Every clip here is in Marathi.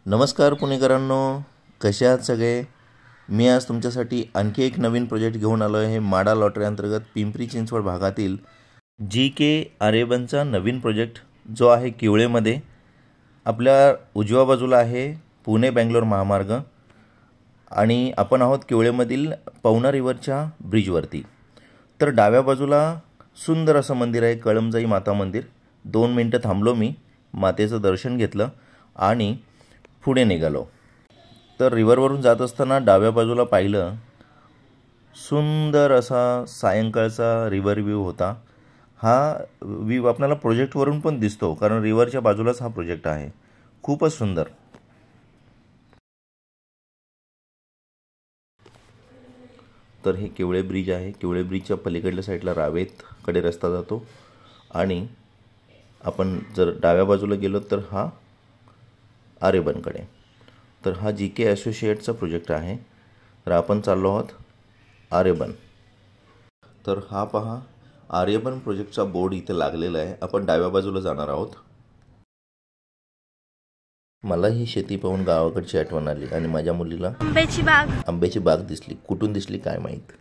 नमस्कार पुणेकरांनो, कसे आहात सगळे? मी आज तुमच्यासाठी आणखी एक नवीन प्रोजेक्ट घेऊन आलो आहे. माडा लॉटरी अंतर्गत पिंपरी चिंचवड भागातील GK आरेबनचा नवीन प्रोजेक्ट जो आहे किवळेमध्ये. आपल्या उजव्या बाजूला आहे पुणे बेंगलोर महामार्ग आणि आपण आहोत किवळेमधील पवना रिव्हरच्या ब्रिजवरती. तर डाव्या बाजूला सुंदर असं मंदिर आहे, कळमजाई माता मंदिर. 2 मिनिटं थांबलो मी, मातेचं दर्शन घेतलं आणि पुढे निघालो. तर रिव्हरवरून जात असताना डाव्या बाजूला पाहिलं, सुंदर असा सायंकाळचा रिव्हर व्ह्यू होता. हा व्ह्यू आपल्याला प्रोजेक्टवरून पण दिसतो, कारण रिव्हरच्या बाजूलाच हा प्रोजेक्ट आहे. खूपच सुंदर. तर हे किवळे ब्रिज आहे. किवळे ब्रिजच्या पलीकडल्या साईडला रावेतकडे रस्ता जातो आणि आपण जर डाव्या बाजूला गेलो तर हा आरेबनकडे. तर हा GK असोसिएटचा प्रोजेक्ट आहे. तर आपण चाललो आहोत आरेबन. तर हा पहा, आरेबन प्रोजेक्टचा बोर्ड इथे लागलेला आहे. आपण डाव्या बाजूला जाणार आहोत. मला ही शेती पाहून गावाकडची आठवण आली आणि माझ्या मुलीला आंब्याची बाग दिसली. कुठून दिसली काय माहीत.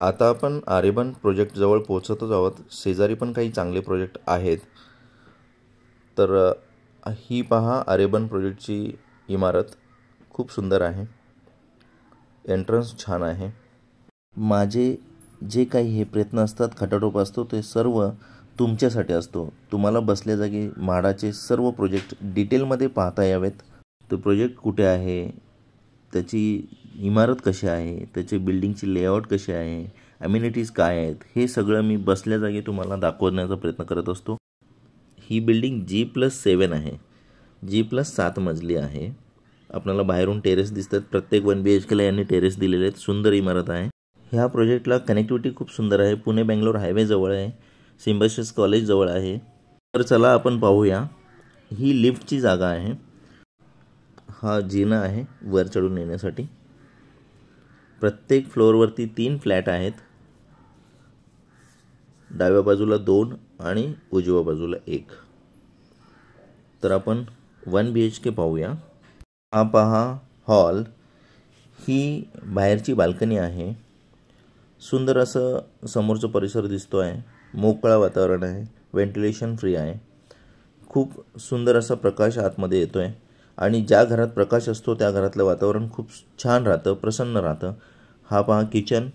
आता आपण आरेबन प्रोजेक्ट जवळ पोहोचतच आहोत. शेजारी पण काही चांगले प्रोजेक्ट आहेत. तर ही पहा, आरेबन प्रोजेक्टची इमारत खूप सुंदर आहे. एंट्रन्स छान आहे. माझे जे काही हे प्रयत्न असतात, खटाटोप असतो, ते सर्व तुमच्यासाठी असतो. तुम्हाला बसल्या जागी म्हाडाचे सर्व प्रोजेक्ट डिटेलमध्ये पाहता यावेत. तो प्रोजेक्ट कुठे आहे, त्याची इमारत कशी आहे, त्याची बिल्डिंगची लेआउट कशी आहे, ॲम्युनिटीज काय आहेत, हे सगळं मी बसल्या जागी तुम्हाला दाखवण्याचा प्रयत्न करत असतो. ही बिल्डिंग G+7 आहे. G+7 मजली आहे. आपल्याला बाहेरून टेरेस दिसतात. प्रत्येक 1 BHKला यांनी टेरेस दिलेले आहेत. सुंदर इमारत आहे. ह्या प्रोजेक्टला कनेक्टिव्हिटी खूप सुंदर आहे. पुणे बेंगलोर हायवे जवळ आहे. सिम्बायसिस कॉलेज जवळ आहे. तर चला आपण पाहूया. ही लिफ्टची जागा आहे. हा जिना आहे वर चढून येण्यासाठी. प्रत्येक फ्लोअरवरती 3 फ्लॅट आहेत. डाव्या बाजूला 2 आणि उजव्या बाजूला 1. तर आपण 1 BHK पाहूया. हा पहा हॉल. ही बाहेरची बाल्कनी आहे. सुंदर असं समोरचं परिसर दिसतो आहे. मोकळा वातावरण आहे. व्हेंटिलेशन फ्री आहे. खूप सुंदर असा प्रकाश आतमध्ये येतो आहे आणि ज्या घरात प्रकाश असतो त्या घरातलं वातावरण खूप छान राहतं, प्रसन्न राहतं. हा पहा किचन.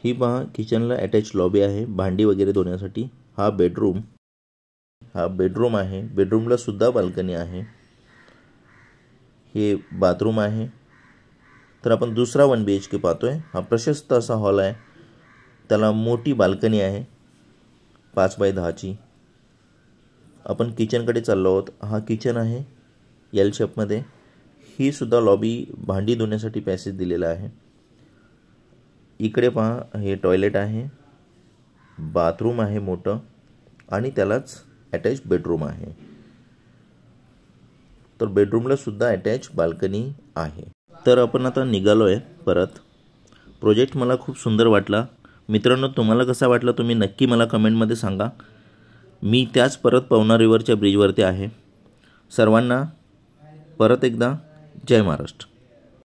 ही पहा, किचनला अटॅच लॉबी आहे भांडी वगैरे धुण्यासाठी. हा बेडरूम. हा बेडरूम आहे. बेडरूमला सुद्धा बाल्कनी आहे. हे बाथरूम आहे. तर आपण दुसरा 1 BHK पाहतोय. हा प्रशस्त असा हॉल आहे. त्याला मोठी बाल्कनी आहे 5x10ची. आपण किचनकडे चाललो आहोत. हा किचन आहे L शेपमध्ये. ही सुद्धा लॉबी भांडी धुण्यासाठी पॅसेज दिलेला आहे. इकडे पहा, हे टॉयलेट आहे, बाथरूम आहे मोठं आणि त्यालाच अटॅच बेडरूम आहे. तर बेडरूमला सुद्धा अटॅच बाल्कनी आहे. तर आपण आता निघालो आहे परत. प्रोजेक्ट मला खूप सुंदर वाटला. मित्रांनो, तुम्हाला कसा वाटला तुम्ही नक्की मला कमेंटमध्ये सांगा. मी त्याच परत पवना रिव्हरच्या ब्रिजवरती आहे. सर्वांना परत एकदा जय महाराष्ट्र.